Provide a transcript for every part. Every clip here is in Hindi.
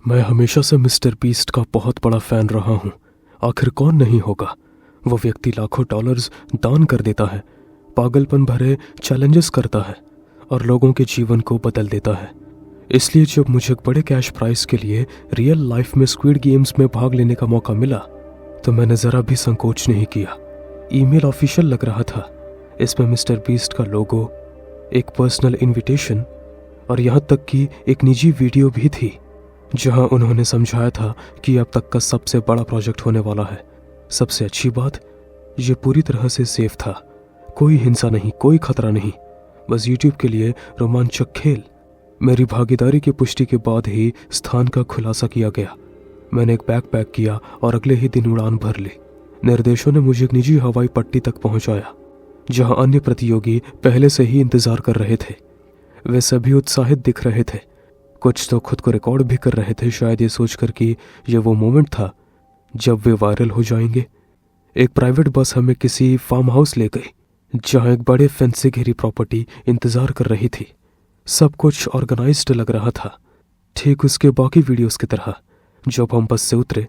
मैं हमेशा से मिस्टर बीस्ट का बहुत बड़ा फैन रहा हूँ। आखिर कौन नहीं होगा। वो व्यक्ति लाखों डॉलर्स दान कर देता है, पागलपन भरे चैलेंजेस करता है और लोगों के जीवन को बदल देता है। इसलिए जब मुझे एक बड़े कैश प्राइस के लिए रियल लाइफ में स्क्विड गेम्स में भाग लेने का मौका मिला तो मैंने ज़रा भी संकोच नहीं किया। ईमेल ऑफिशियल लग रहा था। इसमें मिस्टर बीस्ट का लोगो, एक पर्सनल इनविटेशन और यहाँ तक कि एक निजी वीडियो भी थी जहां उन्होंने समझाया था कि अब तक का सबसे बड़ा प्रोजेक्ट होने वाला है। सबसे अच्छी बात, ये पूरी तरह से सेफ था। कोई हिंसा नहीं, कोई खतरा नहीं, बस यूट्यूब के लिए रोमांचक खेल। मेरी भागीदारी की पुष्टि के बाद ही स्थान का खुलासा किया गया। मैंने एक बैग पैक किया और अगले ही दिन उड़ान भर ली। निर्देशों ने मुझे एक निजी हवाई पट्टी तक पहुंचाया जहां अन्य प्रतियोगी पहले से ही इंतजार कर रहे थे। वे सभी उत्साहित दिख रहे थे, कुछ तो खुद को रिकॉर्ड भी कर रहे थे, शायद ये सोचकर कि यह वो मोमेंट था जब वे वायरल हो जाएंगे। एक प्राइवेट बस हमें किसी फार्म हाउस ले गई जहां एक बड़े फेंस से घिरी प्रॉपर्टी इंतजार कर रही थी। सब कुछ ऑर्गेनाइज्ड लग रहा था, ठीक उसके बाकी वीडियोस की तरह। जब हम बस से उतरे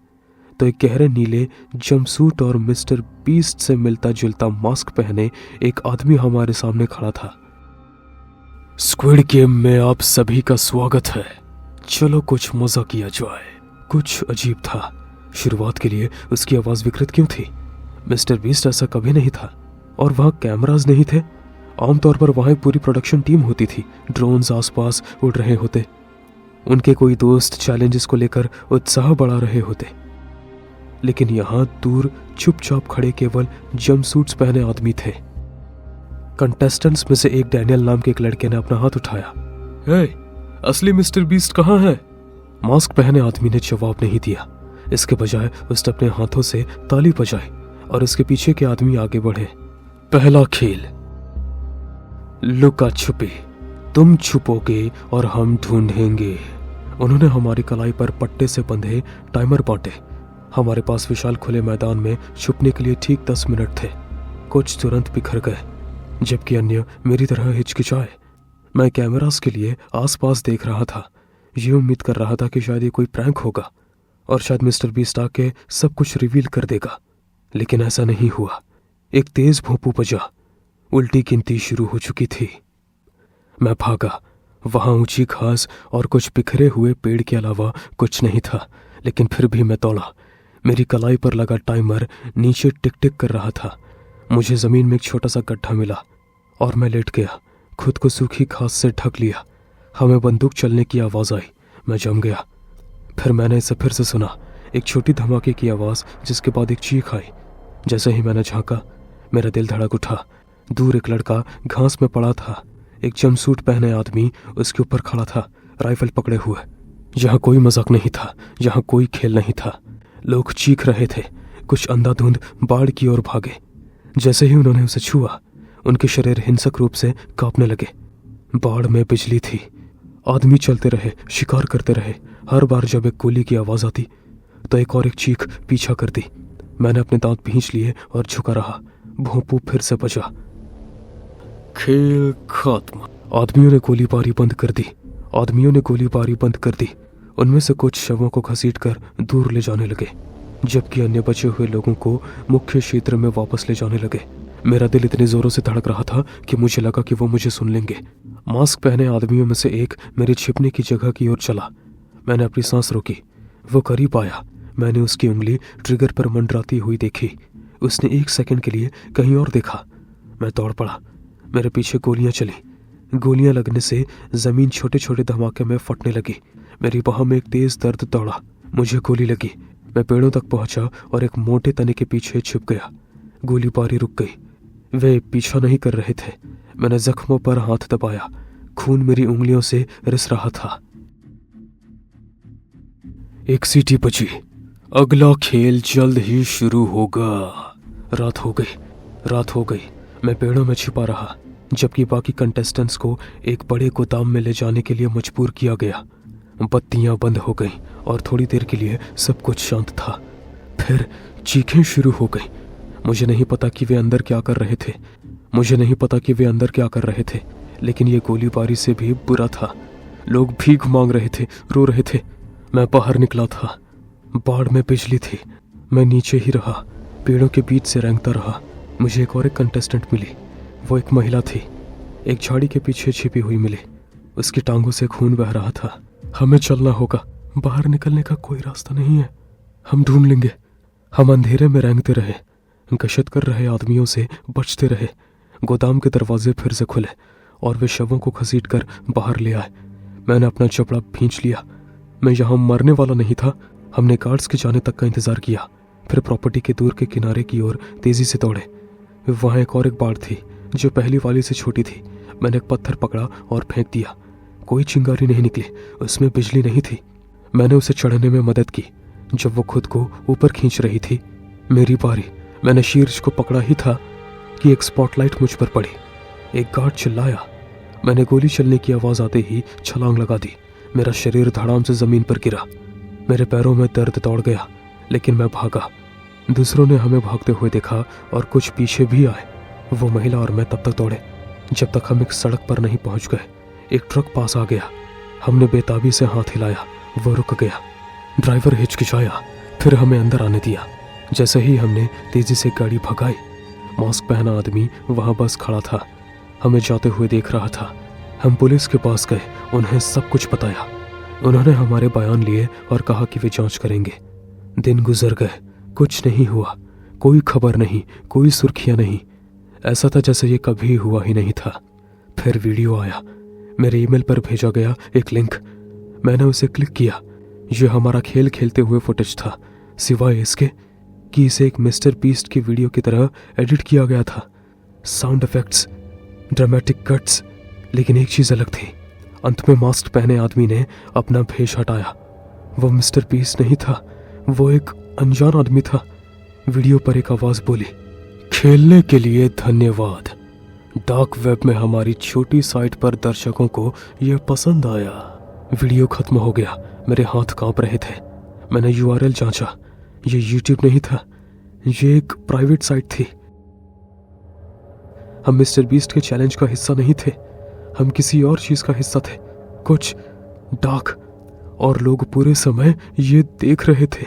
तो एक गहरे नीले जंपसूट और मिस्टर बीस्ट से मिलता जुलता मास्क पहने एक आदमी हमारे सामने खड़ा था। स्क्विड गेम में आप सभी का स्वागत है। चलो कुछ मजा किया जाए। कुछ अजीब था। शुरुआत के लिए उसकी आवाज विकृत क्यों थी? मिस्टर बीस्ट ऐसा कभी नहीं था। और वहां कैमरास नहीं थे। आमतौर पर वहां एक पूरी प्रोडक्शन टीम होती थी, ड्रोन्स आसपास उड़ रहे होते, उनके कोई दोस्त चैलेंजेस को लेकर उत्साह बढ़ा रहे होते। लेकिन यहां दूर चुपचाप खड़े केवल जंपसूट्स पहने आदमी थे। कंटेस्टेंट्स में से एक डैनियल नाम के एक लड़के ने अपना हाथ उठाया। हे, असली मिस्टर बीस्ट कहाँ है? मास्क पहने आदमी ने जवाब नहीं दिया। इसके बजाय उसने अपने हाथों से ताली बजाई और उसके पीछे के आदमी आगे बढ़े। पहला खेल, लुका छुपी। तुम छुपोगे और हम ढूंढेंगे। उन्होंने हमारी कलाई पर पट्टे से बंधे टाइमर बांटे। हमारे पास विशाल खुले मैदान में छुपने के लिए ठीक 10 मिनट थे। कुछ तुरंत बिखर गए जबकि अन्य मेरी तरह हिचकिचाए। मैं कैमरास के लिए आसपास देख रहा था, ये उम्मीद कर रहा था कि शायद ये कोई प्रैंक होगा और शायद मिस्टर बीस्ट आके सब कुछ रिवील कर देगा। लेकिन ऐसा नहीं हुआ। एक तेज भोंपू बजा। उल्टी गिनती शुरू हो चुकी थी। मैं भागा। वहां ऊंची घास और कुछ बिखरे हुए पेड़ के अलावा कुछ नहीं था, लेकिन फिर भी मैं दौड़ा। मेरी कलाई पर लगा टाइमर नीचे टिक टिक कर रहा था। मुझे जमीन में एक छोटा सा गड्ढा मिला और मैं लेट गया, खुद को सूखी घास से ढक लिया। हमें बंदूक चलने की आवाज आई। मैं जम गया। फिर मैंने इसे फिर से सुना, एक छोटी धमाके की आवाज, जिसके बाद एक चीख आई। जैसे ही मैंने झांका, मेरा दिल धड़क उठा। दूर एक लड़का घास में पड़ा था। एक जंपसूट पहने आदमी उसके ऊपर खड़ा था, राइफल पकड़े हुए। यहाँ कोई मजाक नहीं था, यहाँ कोई खेल नहीं था। लोग चीख रहे थे। कुछ अंधाधुंध बाढ़ की ओर भागे। जैसे ही उन्होंने उसे छुआ, उनके शरीर हिंसक रूप से कांपने लगे। बाढ़ में बिजली थी। आदमी चलते रहे, शिकार करते रहे। हर बार जब एक गोली की आवाज आती तो एक और एक चीख पीछा करती। मैंने अपने दांत भींच लिए और झुका रहा। भोंपू फिर से बजा। खेल खत्म। आदमियों ने गोलीबारी बंद कर दी। उनमें से कुछ शवों को घसीटकर दूर ले जाने लगे, जबकि अन्य बचे हुए लोगों को मुख्य क्षेत्र में वापस ले जाने लगे। मेरा दिल इतने जोरों से धड़क रहा था कि मुझे लगा कि वो मुझे सुन लेंगे। मास्क पहने आदमियों में से एक मेरे छिपने की जगह की ओर चला। मैंने अपनी सांस रोकी। वो करीब आया। मैंने उसकी उंगली ट्रिगर पर मंडराती हुई देखी। उसने 1 सेकंड के लिए कहीं और देखा। मैं दौड़ पड़ा। मेरे पीछे गोलियां चली। गोलियां लगने से जमीन छोटे छोटे धमाके में फटने लगी। मेरी बाह में एक तेज दर्द दौड़ा। मुझे गोली लगी। मैं पेड़ों तक पहुंचा और एक मोटे तने के पीछे छिप गया। गोलीबारी रुक गई। वे पीछा नहीं कर रहे थे। मैंने जख्मों पर हाथ दबाया। खून मेरी उंगलियों से रिस रहा था। एक सीटी बजी। अगला खेल जल्द ही शुरू होगा। रात हो गई। मैं पेड़ों में छिपा रहा, जबकि बाकी कंटेस्टेंट्स को एक बड़े गोदाम में ले जाने के लिए मजबूर किया गया। बत्तियां बंद हो गईं और थोड़ी देर के लिए सब कुछ शांत था। फिर चीखें शुरू हो गईं। मुझे नहीं पता कि वे अंदर क्या कर रहे थे, लेकिन ये गोलीबारी से भी बुरा था। लोग भीख मांग रहे थे, रो रहे थे। मैं बाहर निकला था। बाढ़ में बिजली थी। मैं नीचे ही रहा, पेड़ों के बीच से रेंगता रहा। मुझे एक कंटेस्टेंट मिली। वो एक महिला थी, एक झाड़ी के पीछे छिपी हुई मिली। उसकी टांगों से खून बह रहा था। हमें चलना होगा, बाहर निकलने का कोई रास्ता नहीं है, हम ढूंढ लेंगे। हम अंधेरे में रेंगते रहे, गश्त कर रहे आदमियों से बचते रहे। गोदाम के दरवाजे फिर से खुले और वे शवों को घसीटकर बाहर ले आए। मैंने अपना चपड़ा खींच लिया। मैं यहाँ मरने वाला नहीं था। हमने गार्ड्स के जाने तक का इंतजार किया, फिर प्रॉपर्टी के दूर के किनारे की ओर तेजी से दौड़े। वहाँ एक बाड़ थी जो पहली वाली से छोटी थी। मैंने एक पत्थर पकड़ा और फेंक दिया। कोई चिंगारी नहीं निकली, उसमें बिजली नहीं थी। मैंने उसे चढ़ने में मदद की। जब वो खुद को ऊपर खींच रही थी, मेरी बारी। मैंने शीर्ष को पकड़ा ही था कि एक स्पॉटलाइट मुझ पर पड़ी। एक गार्ड चिल्लाया। मैंने गोली चलने की आवाज आते ही छलांग लगा दी। मेरा शरीर धड़ाम से जमीन पर गिरा। मेरे पैरों में दर्द दौड़ गया, लेकिन मैं भागा। दूसरों ने हमें भागते हुए देखा और कुछ पीछे भी आए। वो महिला और मैं तब तक दौड़े जब तक हम एक सड़क पर नहीं पहुंच गए। एक ट्रक पास आ गया। हमने बेताबी से हाथ हिलाया, वो रुक गया। ड्राइवर हिचकिचाया, फिर हमें अंदर आने दिया। जैसे ही हमने तेजी से गाड़ी भगाई, मास्क पहना आदमी वहां बस खड़ा था, हमें जाते हुए देख रहा था। हम पुलिस के पास गए, उन्हें सब कुछ बताया। उन्होंने हमारे बयान लिए और कहा कि वे जांच करेंगे। दिन गुजर गए, कुछ नहीं हुआ। कोई खबर नहीं, कोई सुर्खियां नहीं। ऐसा था जैसे ये कभी हुआ ही नहीं था। फिर वीडियो आया। मेरे ईमेल पर भेजा गया एक लिंक। मैंने उसे क्लिक किया। यह हमारा खेल खेलते हुए फुटेज था, सिवाय इसके कि इसे एक मिस्टर बीस्ट की वीडियो की तरह एडिट किया गया था। साउंड इफेक्ट्स, ड्रामेटिक कट्स, लेकिन एक चीज अलग थी। अंत में मास्क पहने आदमी ने अपना भेष हटाया। वो मिस्टर बीस्ट नहीं था, वो एक अनजान आदमी था। वीडियो पर एक आवाज बोली, खेलने के लिए धन्यवाद। डार्क वेब में हमारी छोटी साइट पर दर्शकों को यह पसंद आया। वीडियो खत्म हो गया। मेरे हाथ कांप रहे थे। मैंने यूआरएल जांचा। ये यूट्यूब नहीं था, ये एक प्राइवेट साइट थी। हम मिस्टर बीस्ट के चैलेंज का हिस्सा नहीं थे, हम किसी और चीज का हिस्सा थे, कुछ डार्क। और लोग पूरे समय ये देख रहे थे।